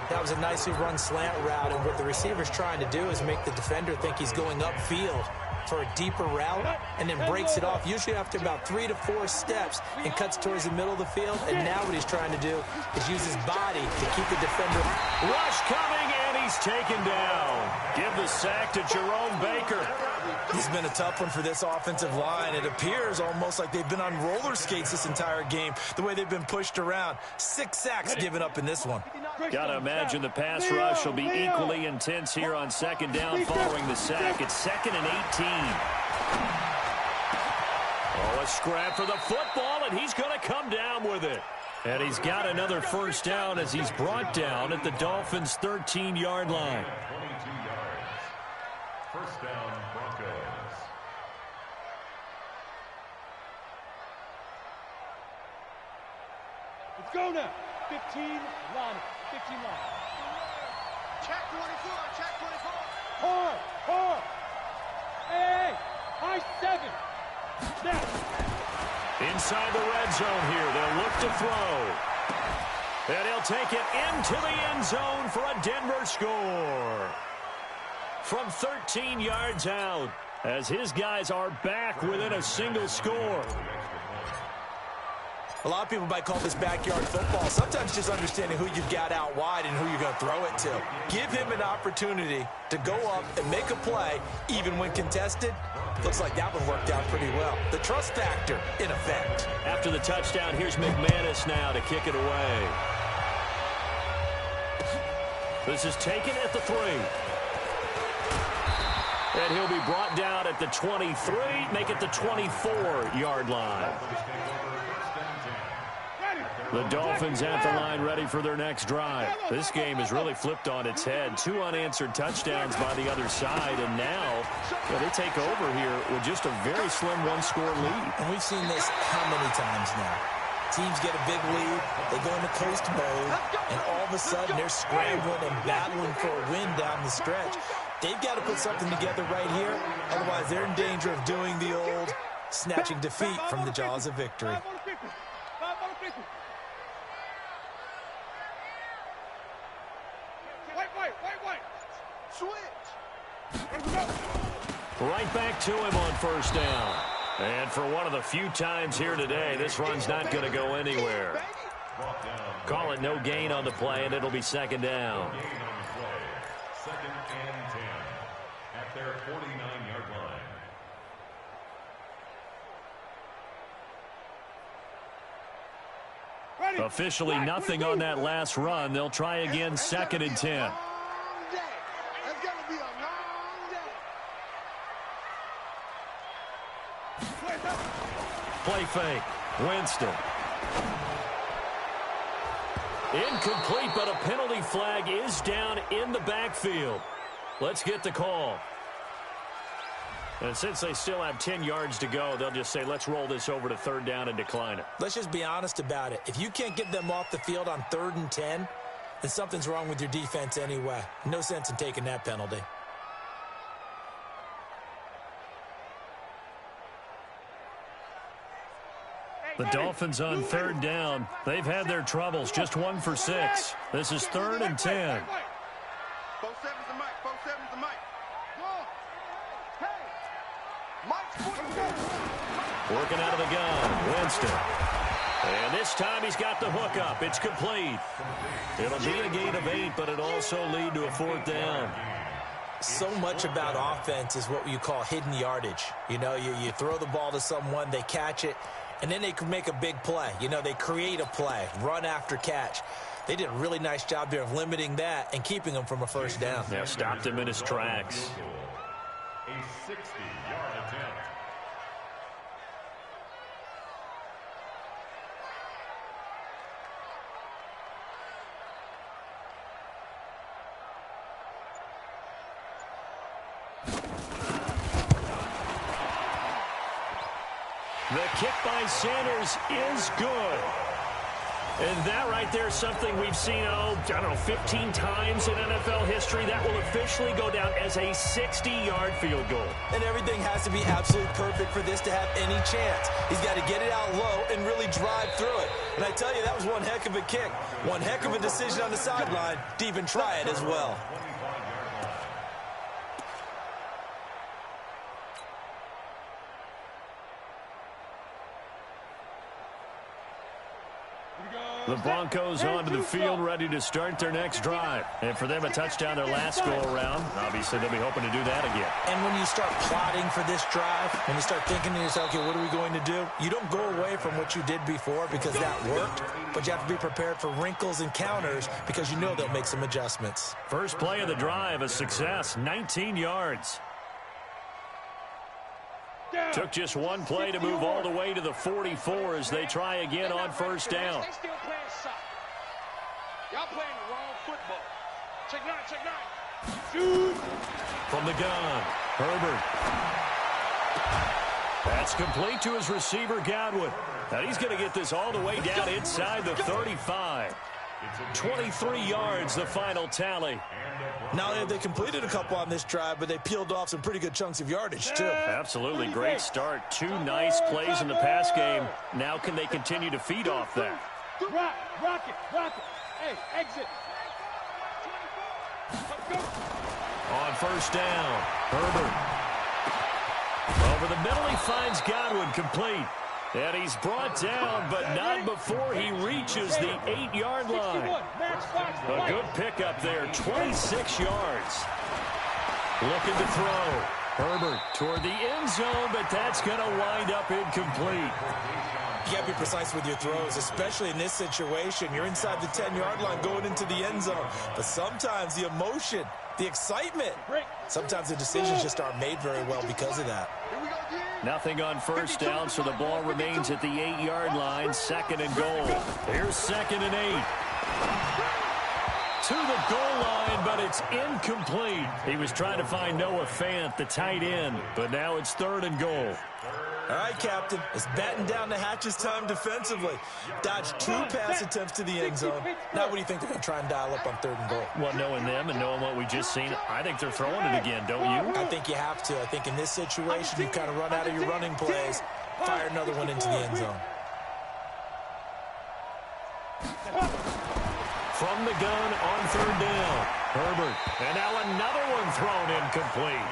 That was a nicely run slant route, and what the receiver's trying to do is make the defender think he's going upfield for a deeper route and then breaks it off, usually after about 3 to 4 steps, and cuts towards the middle of the field. And now what he's trying to do is use his body to keep the defender. Rush coming, and he's taken down. Give the sack to Jerome Baker. He's been a tough one for this offensive line. It appears almost like they've been on roller skates this entire game, the way they've been pushed around. 6 sacks given up in this one. Got to imagine the pass rush will be equally intense here on 2nd down following the sack. It's 2nd and 18. Oh, a scrap for the football, and he's going to come down with it. And he's got another first down as he's brought down at the Dolphins' 13-yard line. 22 yards. First down, Broncos. Let's go now. 15 line. 15 line. Check 24. Check 24. Hard. Hey, high 7. Snap. Inside the red zone here, they'll look to throw. And he'll take it into the end zone for a Denver score. From 13 yards out, as his guys are back within a single score. A lot of people might call this backyard football. Sometimes just understanding who you've got out wide and who you're going to throw it to. Give him an opportunity to go up and make a play, even when contested. Looks like that one worked out pretty well. The trust factor, in effect. After the touchdown, here's McManus now to kick it away. This is taken at the 3. And he'll be brought down at the 23, make it the 24-yard line. The Dolphins at the line ready for their next drive. This game has really flipped on its head. 2 unanswered touchdowns by the other side, and now they take over here with just a very slim 1-score lead. And we've seen this how many times now? Teams get a big lead, they go into coast mode, and all of a sudden they're scrambling and battling for a win down the stretch. They've got to put something together right here, otherwise they're in danger of doing the old snatching defeat from the jaws of victory. 5 on the 50. 5 on the 50. Wait. Switch. Right back to him on first down. And for one of the few times here today, this run's not going to go anywhere. Call it no gain on the play, and it'll be 2nd down. 2nd and 10 at their 49-yard line. Officially nothing on that last run. They'll try again, 2nd and 10. It's going to be a long day. Play fake. Winston. Incomplete, but a penalty flag is down in the backfield. Let's get the call. And since they still have 10 yards to go, they'll just say, let's roll this over to 3rd down and decline it. Let's just be honest about it. If you can't get them off the field on 3rd and 10, then something's wrong with your defense anyway. No sense in taking that penalty. The Dolphins on 3rd down. They've had their troubles. Just 1 for 6. This is 3rd and 10. 4-7's the mic. 4-7's the mic. Working out of the gun. Winston. And this time he's got the hook up. It's complete. It'll be a gain of 8, but it'll also lead to a 4th down. So much about offense is what you call hidden yardage. You know, you throw the ball to someone, they catch it, and then they can make a big play. You know, they create a play, run after catch. They did a really nice job there of limiting that and keeping him from a first down. Yeah, stopped him in his tracks. A 60-yard attempt. The kick by Sanders is good. And that right there is something we've seen, I don't know, 15 times in NFL history. That will officially go down as a 60-yard field goal. And everything has to be absolutely perfect for this to have any chance. He's got to get it out low and really drive through it. And I tell you, that was one heck of a kick. One heck of a decision on the sideline to even try it as well. The Broncos onto the field, ready to start their next drive. And for them, a touchdown their last go-around. Obviously, they'll be hoping to do that again. And when you start plotting for this drive, when you start thinking to yourself, okay, what are we going to do? You don't go away from what you did before because that worked, but you have to be prepared for wrinkles and counters because you know they'll make some adjustments. First play of the drive, a success, 19 yards. Took just one play to move all the way to the 44 as they try again on first down. They still playing soft. Y'all playing the wrong football. Check nine, check nine. Shoot. From the gun, Herbert. That's complete to his receiver, Godwin. Now he's going to get this all the way down inside the 35. 23 yards, the final tally. Not only have they completed a couple on this drive, but they peeled off some pretty good chunks of yardage, too. Absolutely great start. Two nice plays in the pass game. Now can they continue to feed off that? Rock it. Hey, exit. On first down, Herbert. Over the middle, he finds Godwin complete. And he's brought down, but not before he reaches the 8-yard line. A good pickup there, 26 yards. Looking to throw. Herbert toward the end zone, but that's going to wind up incomplete. You got to be precise with your throws, especially in this situation. You're inside the 10-yard line going into the end zone. But sometimes the emotion, the excitement, sometimes the decisions just aren't made very well because of that. Nothing on first down, so the ball remains at the 8-yard line. Second and goal. Here's second and 8. To the goal line, but it's incomplete. He was trying to find Noah Fant, the tight end, but now it's third and goal. All right, Captain, it's batten down the hatches time defensively. Dodged 2 pass attempts to the end zone. Now what do you think they're going to try and dial up on third and goal? Well, knowing them and knowing what we just seen, I think they're throwing it again, don't you? I think you have to. I think in this situation, you kind of run out of your running plays, fire another one into the end zone. From the gun on third down, Herbert. And now another one thrown incomplete.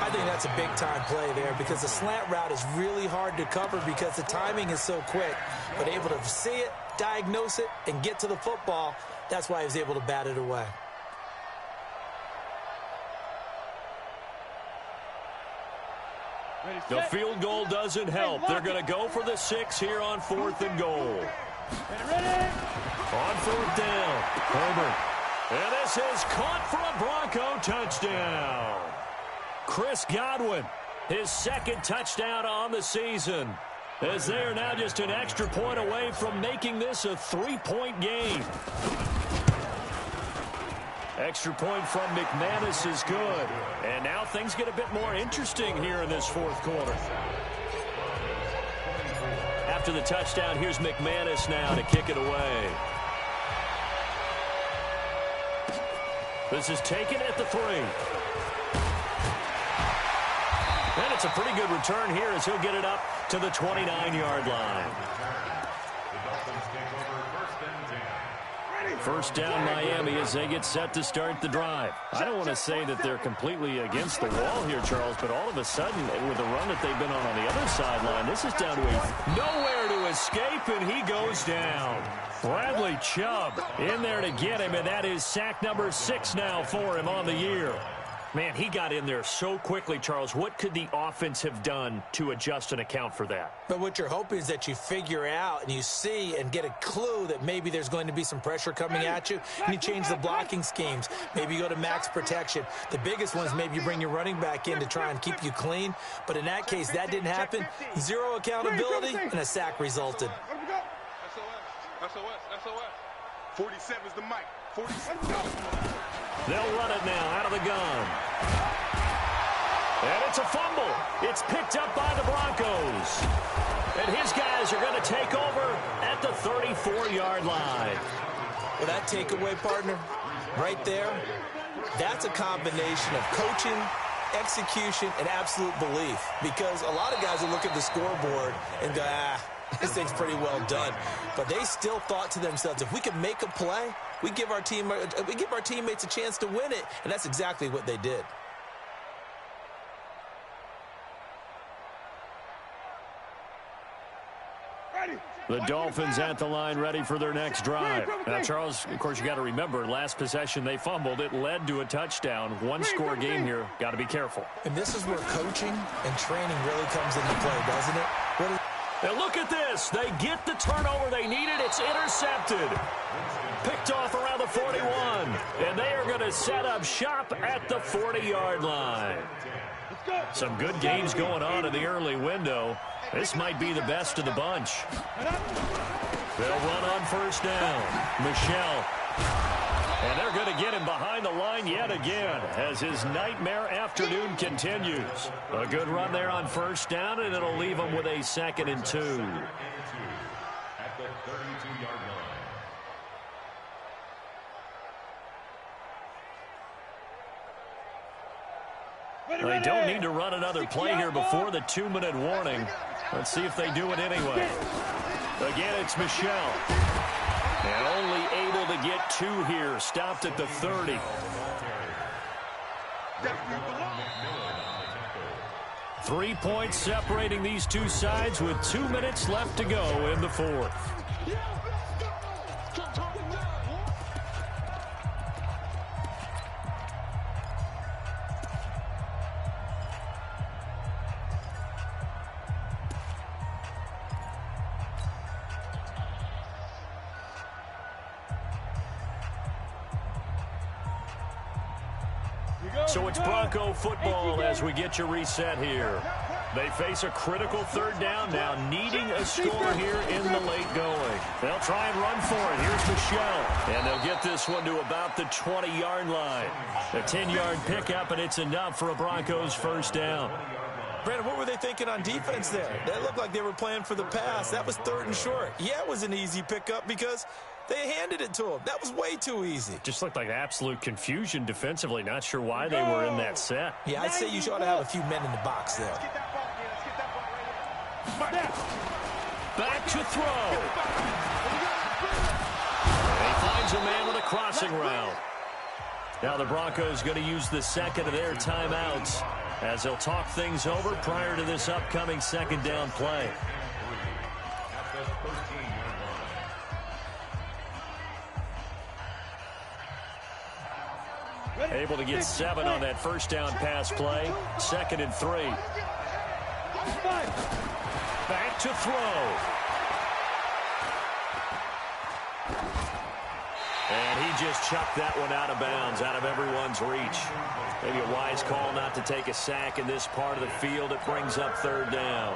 I think that's a big-time play there because the slant route is really hard to cover because the timing is so quick. But able to see it, diagnose it, and get to the football, that's why he was able to bat it away. The field goal doesn't help. They're going to go for the 6 here on fourth and goal. On fourth down, Herbert. And this is caught for a Bronco touchdown. Chris Godwin, his second touchdown on the season, as they are now just an extra point away from making this a 3-point game. Extra point from McManus is good. And now things get a bit more interesting here in this fourth quarter. After the touchdown, here's McManus now to kick it away. This is taken at the 3. And it's a pretty good return here as he'll get it up to the 29-yard line. First down, Miami, as they get set to start the drive. I don't want to say that they're completely against the wall here, Charles, but all of a sudden, with the run that they've been on the other sideline, this is down to nowhere to escape, and he goes down. Bradley Chubb in there to get him, and that is sack number 6 now for him on the year. Man, he got in there so quickly, Charles. What could the offense have done to adjust and account for that? But what you're hoping is that you figure out and you see and get a clue that maybe there's going to be some pressure coming at you, and you change the blocking schemes. Maybe you go to max protection. The biggest one is maybe you bring your running back in to try and keep you clean. But in that case, that didn't happen. Zero accountability, and a sack resulted. SOS. 47's the mic. 47. They'll run it now out of the gun. And it's a fumble. It's picked up by the Broncos. And his guys are going to take over at the 34-yard line. Well, that takeaway, partner, right there, that's a combination of coaching, execution, and absolute belief. Because a lot of guys will look at the scoreboard and go, this thing's pretty well done. But they still thought to themselves, if we can make a play, we give our teammates a chance to win it. And that's exactly what they did. The Dolphins at the line, ready for their next drive. Now, Charles, of course, you got to remember, last possession they fumbled. It led to a touchdown. One-score game here. Got to be careful. And this is where coaching and training really comes into play, doesn't it? Now look at this. They get the turnover they needed. It's intercepted. Picked off around the 41. And they are going to set up shop at the 40-yard line. Some good games going on in the early window. This might be the best of the bunch. They'll run on first down. Michel. And they're going to get him behind the line yet again as his nightmare afternoon continues. A good run there on first down, and it'll leave him with a 2nd and 2. At the 32-yard line. They don't need to run another play here before the 2-minute warning. Let's see if they do it anyway. Again, it's Michel. And only able to get 2 here. Stopped at the 30. 3 points separating these two sides with 2 minutes left to go in the fourth. So it's Bronco football as we get you reset here. They face a critical 3rd down now, needing a score here in the late going. They'll try and run for it. Here's Michel. And they'll get this one to about the 20-yard line. A 10-yard pickup, and it's enough for a Broncos first down. Brandon, what were they thinking on defense there? They looked like they were playing for the pass. That was 3rd and short. Yeah, it was an easy pickup because they handed it to him. That was way too easy. Just looked like absolute confusion defensively. Not sure why they were in that set. Yeah, I'd say you ought to have a few men in the box there. Back to throw. And he finds a man with a crossing route. Now the Broncos going to use the 2nd of their timeouts as they'll talk things over prior to this upcoming 2nd down play. Able to get 7 on that first down pass play. 2nd and 3. Back to throw. And he just chucked that one out of bounds, out of everyone's reach. Maybe a wise call not to take a sack in this part of the field. It brings up 3rd down.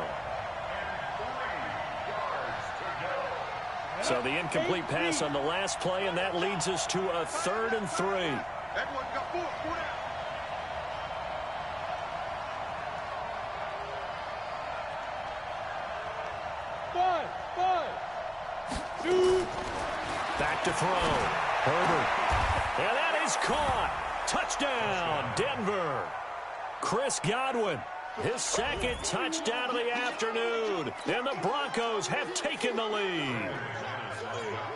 So the incomplete pass on the last play, and that leads us to a 3rd and 3. Everyone's got 4 down. Back to throw. Herbert. And that is caught. Touchdown, Denver. Chris Godwin, his 2nd touchdown of the afternoon. And the Broncos have taken the lead.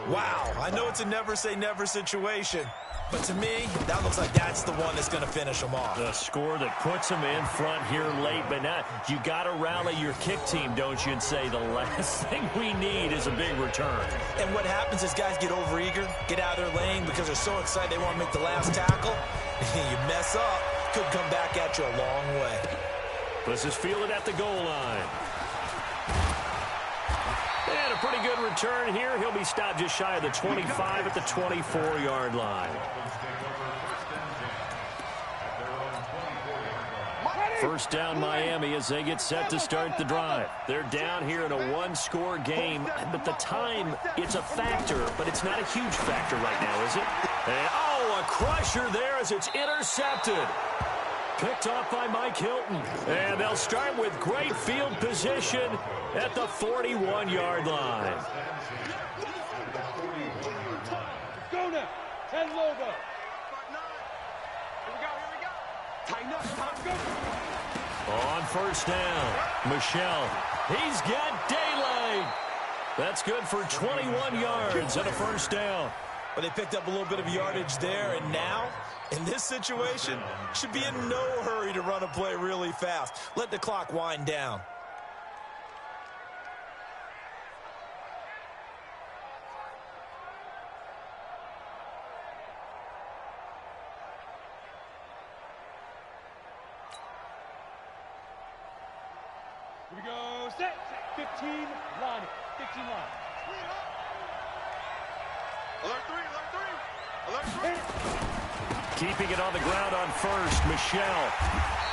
Wow, I know it's a never-say-never situation, but to me, that looks like that's the one that's going to finish them off. The score that puts them in front here late, but now you got to rally your kick team, don't you, and say the last thing we need is a big return. And what happens is guys get overeager, get out of their lane because they're so excited they want to make the last tackle. You mess up could come back at you a long way. This is fielded at the goal line. And a pretty good return here. He'll be stopped just shy of the 25 at the 24-yard line. First down Miami as they get set to start the drive. They're down here in a one-score game, but the time, it's a factor, but it's not a huge factor right now, is it? And, oh, a crusher there as it's intercepted. Picked off by Mike Hilton. And they'll start with great field position at the 41-yard line. Go now. 10 logo. Here we go. Tighten up. Time to go. On first down, Michelle. He's got daylight. That's good for 21 yards and a first down. But they picked up a little bit of yardage there, and now, in this situation, should be in no hurry to run a play really fast. Let the clock wind down. Here we go. Set. 15 line. 15 line. Alert three. Keeping it on the ground on first, Michelle.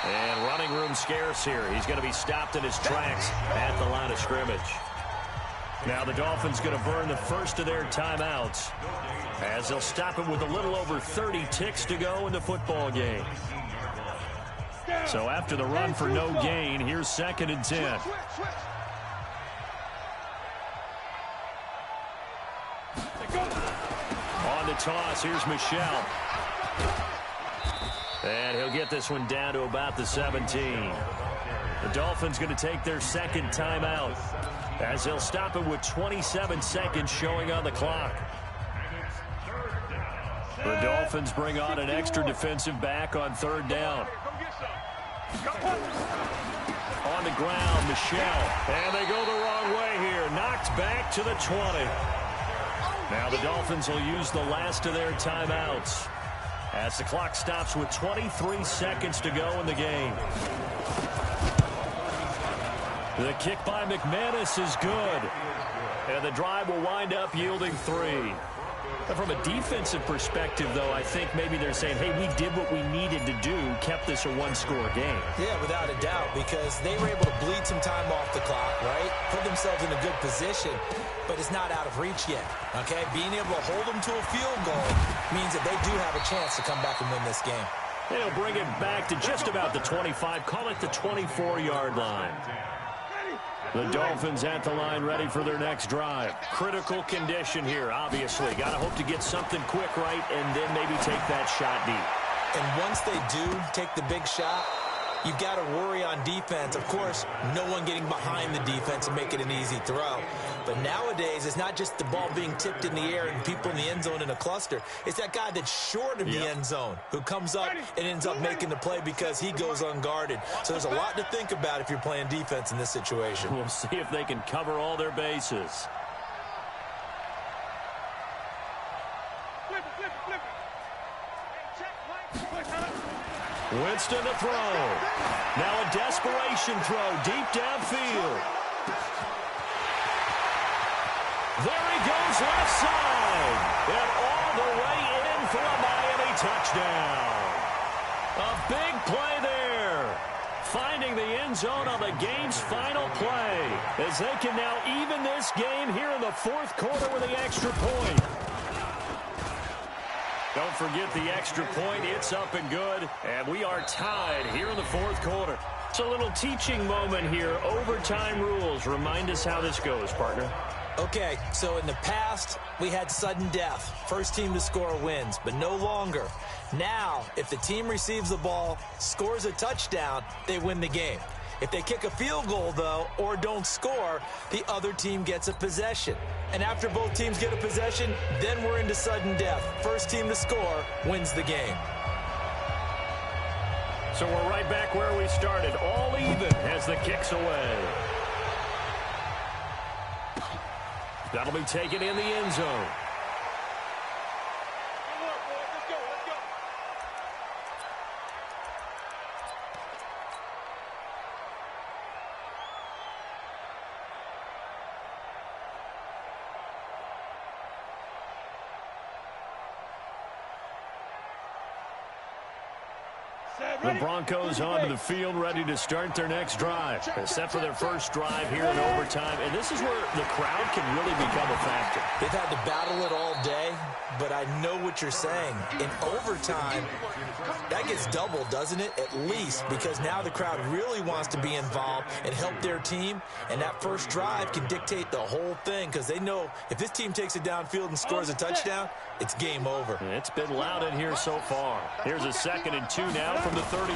And running room scarce here. He's going to be stopped in his tracks at the line of scrimmage. Now the Dolphins going to burn the first of their timeouts as they'll stop him with a little over 30 ticks to go in the football game. So after the run for no gain, here's 2nd and 10. On the toss, here's Michelle. And he'll get this one down to about the 17. The Dolphins going to take their second timeout as they'll stop him with 27 seconds showing on the clock. The Dolphins bring on an extra defensive back on third down. On the ground, Michelle. And they go the wrong way here. Knocked back to the 20. Now the Dolphins will use the last of their timeouts as the clock stops with 23 seconds to go in the game. The kick by McManus is good. And the drive will wind up yielding 3. From a defensive perspective, though, I think maybe they're saying, hey, we did what we needed to do, kept this a one-score game. Yeah, without a doubt, because they were able to bleed some time off the clock, right? Put themselves in a good position, but it's not out of reach yet, okay? Being able to hold them to a field goal means that they do have a chance to come back and win this game. They'll bring it back to just about the 25, call it the 24-yard line. The Dolphins at the line ready for their next drive. Critical condition here, obviously. Got to hope to get something quick right and then maybe take that shot deep. And once they do take the big shot, you've got to worry on defense. Of course, no one getting behind the defense and make it an easy throw. But nowadays, it's not just the ball being tipped in the air and people in the end zone in a cluster. It's that guy that's short of the end zone who comes up and ends up making the play because he goes unguarded. So there's a lot to think about if you're playing defense in this situation. We'll see if they can cover all their bases. Winston to throw. Now a desperation throw deep downfield. There he goes left side. And all the way in for a Miami touchdown. A big play there. Finding the end zone on the game's final play. As they can now even this game here in the fourth quarter with the extra point. Don't forget the extra point. It's up and good. And we are tied here in the fourth quarter. It's a little teaching moment here. Overtime rules. Remind us how this goes, partner. Okay, so in the past, we had sudden death. First team to score wins, but no longer. Now, if the team receives the ball, scores a touchdown, they win the game. If they kick a field goal, though, or don't score, the other team gets a possession. And after both teams get a possession, then we're into sudden death. First team to score wins the game. So we're right back where we started. All even as the kick's away. That'll be taken in the end zone. The Broncos onto the field, ready to start their next drive. They're set for their first drive here in overtime, and this is where the crowd can really become a factor. They've had to battle it all day, but I know what you're saying. In overtime, that gets doubled, doesn't it? At least, because now the crowd really wants to be involved and help their team, and that first drive can dictate the whole thing because they know if this team takes it downfield and scores a touchdown, it's game over. It's been loud in here so far. Here's a 2nd and 2 now from the 33.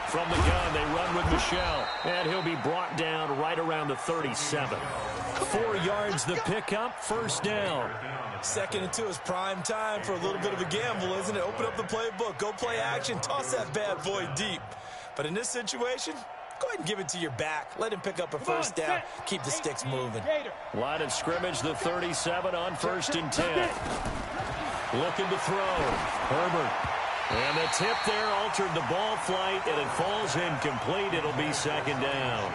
From the gun, they run with Michel, and he'll be brought down right around the 37. 4 yards the pickup, first down. 2nd and 2 is prime time for a little bit of a gamble, isn't it? Open up the playbook, go play action, toss that bad boy deep. But in this situation, go ahead and give it to your back. Let him pick up a first down. Keep the sticks moving. Line of scrimmage, the 37 on 1st and 10. Looking to throw. Herbert. And the tip there altered the ball flight, and it falls incomplete. It'll be 2nd down.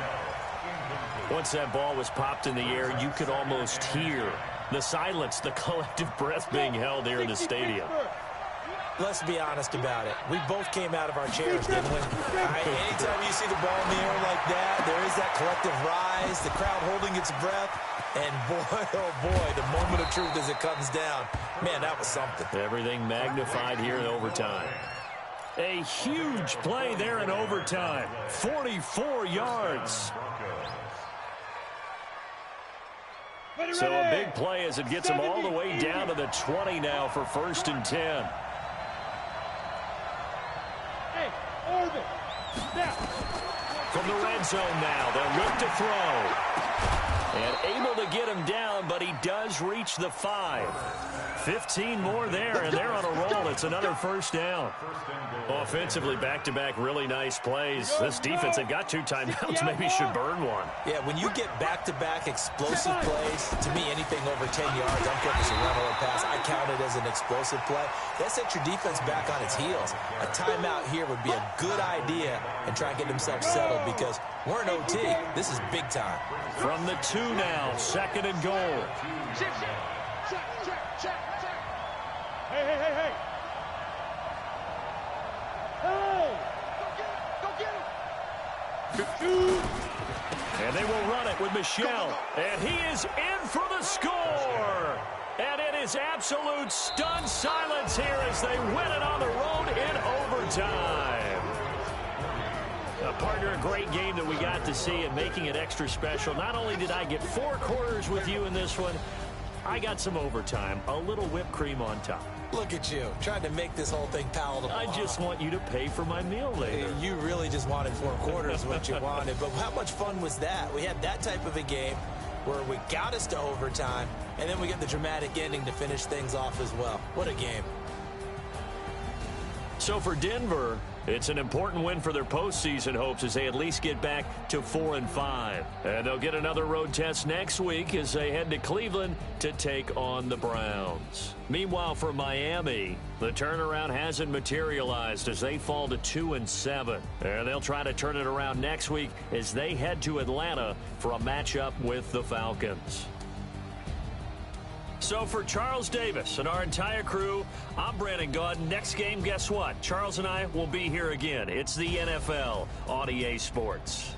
Once that ball was popped in the air, you could almost hear the silence, the collective breath being held here in the stadium. Let's be honest about it. We both came out of our chairs, didn't we? Anytime you see the ball in the air like that, there is that collective rise, the crowd holding its breath, and boy, oh boy, the moment of truth as it comes down. Man, that was something. Everything magnified here in overtime. A huge play there in overtime. 44 yards. So a big play as it gets them all the way down to the 20 now for 1st and 10. From the red zone now, they'll look to throw. And able to get him down, but he does reach the 5. 15 more there, and they're on a roll. It's another first down. Offensively, back-to-back really nice plays. This defense, they've got 2 timeouts, maybe should burn one. Yeah, when you get back-to-back explosive plays, to me, anything over 10 yards, I'm putting this a run or a pass. I count it as an explosive play. That sets your defense back on its heels. A timeout here would be a good idea and try and get themselves settled because we're in OT. This is big time. From the 2 now, 2nd and goal. Hey. And they will run it with Michel. And he is in for the score. And it is absolute stunned silence here as they win it on the road in overtime. Partner, a great game that we got to see and making it extra special. Not only did I get 4 quarters with you in this one, I got some overtime, a little whipped cream on top. Look at you, trying to make this whole thing palatable. I just want you to pay for my meal later. You really just wanted 4 quarters what you wanted, but how much fun was that? We had that type of a game where we got us to overtime, and then we get the dramatic ending to finish things off as well. What a game. So for Denver, it's an important win for their postseason hopes as they at least get back to 4-5. And they'll get another road test next week as they head to Cleveland to take on the Browns. Meanwhile, for Miami, the turnaround hasn't materialized as they fall to 2-7. And they'll try to turn it around next week as they head to Atlanta for a matchup with the Falcons. So for Charles Davis and our entire crew, I'm Brandon Gaudin. Next game, guess what? Charles and I will be here again. It's the NFL on EA Sports.